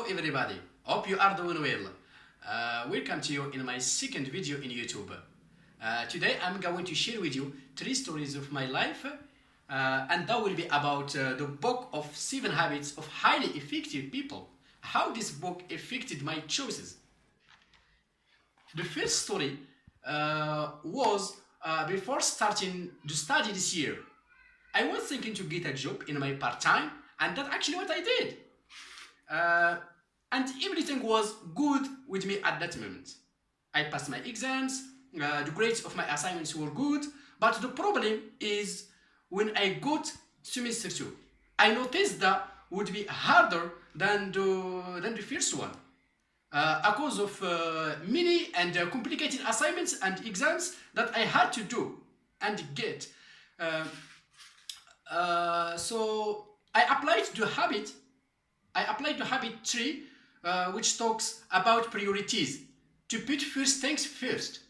everybody, hope you are doing well. Welcome to you in my second video in YouTube. Today I'm going to share with you 3 stories of my life, and that will be about the book of 7 habits of highly effective people. How this book affected my choices. The first story was before starting to study this year. I was thinking to get a job in my part-time, and that's actually what I did. And everything was good with me at that moment. I passed my exams, the grades of my assignments were good, but the problem is when I got semester 2, I noticed that would be harder than the first one. Because of many and complicated assignments and exams that I had to do and get. So I applied to habit 3, which talks about priorities, to put first things first.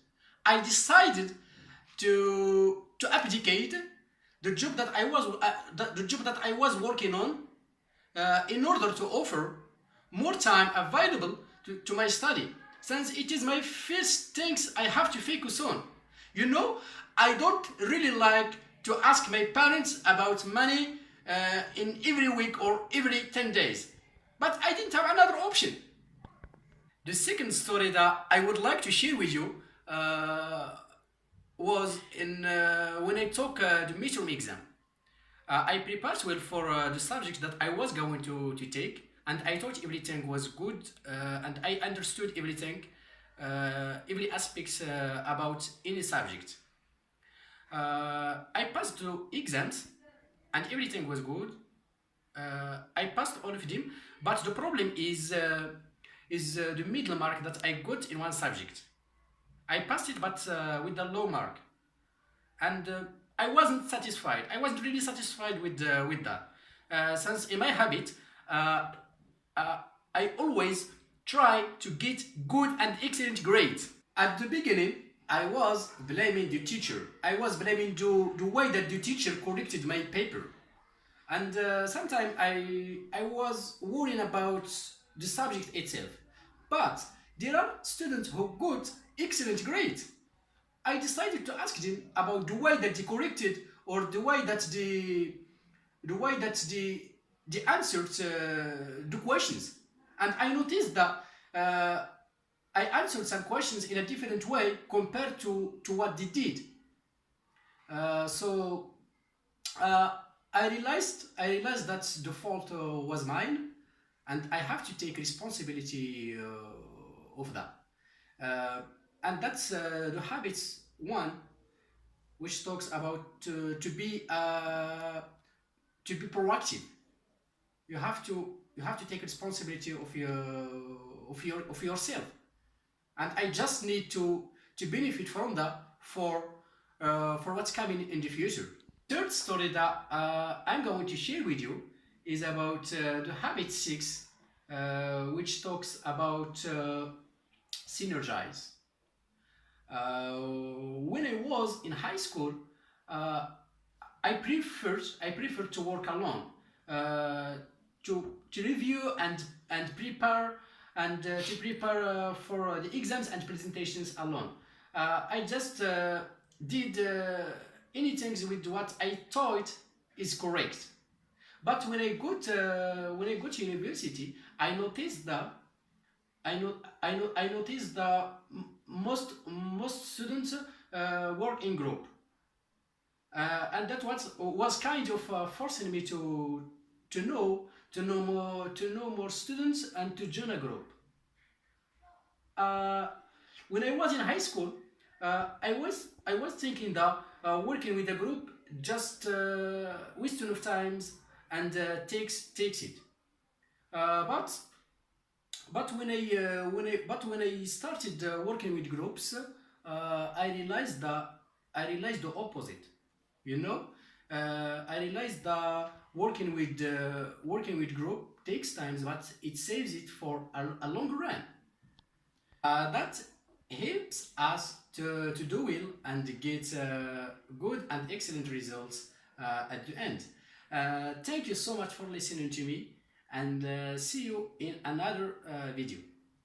I decided to abdicate the job that I was working on in order to offer more time available to my study, since it is my first things I have to focus on. You know, I don't really like to ask my parents about money in every week or every 10 days. But I didn't have another option. The second story that I would like to share with you was when I took the midterm exam. I prepared well for the subject that I was going to take, and I thought everything was good, and I understood everything, every aspect about any subject. I passed the exams, and everything was good. I passed all of them, but the problem is the middle mark that I got in one subject. I passed it, but with the low mark, and I wasn't satisfied. I wasn't really satisfied with that, since in my habit, I always try to get good and excellent grades. At the beginning, I was blaming the teacher. I was blaming the way that the teacher corrected my paper. And sometimes I was worrying about the subject itself. But there are students who got excellent grades. I decided to ask them about the way that they corrected, or the way that they answered the questions. And I noticed that I answered some questions in a different way compared to what they did. I realized that the fault was mine, and I have to take responsibility of that. And that's the habits 1, which talks about to be proactive. You have to take responsibility of yourself, and I just need to benefit from that for what's coming in the future. Third story that I'm going to share with you is about the habit 6, which talks about synergize. When I was in high school, I preferred to work alone, to review and prepare for the exams and presentations alone. I just did anything with what I thought is correct. But when I got to university, I noticed that most students work in group, and that was kind of forcing me to know more students and to join a group. When I was in high school, I was thinking that working with a group just wasting of times and takes it. But when I started working with groups, I realized the opposite. You know, I realized that working with group takes time, but it saves it for a long run. That helps us to do well and get good and excellent results at the end. Thank you so much for listening to me. and see you in another video.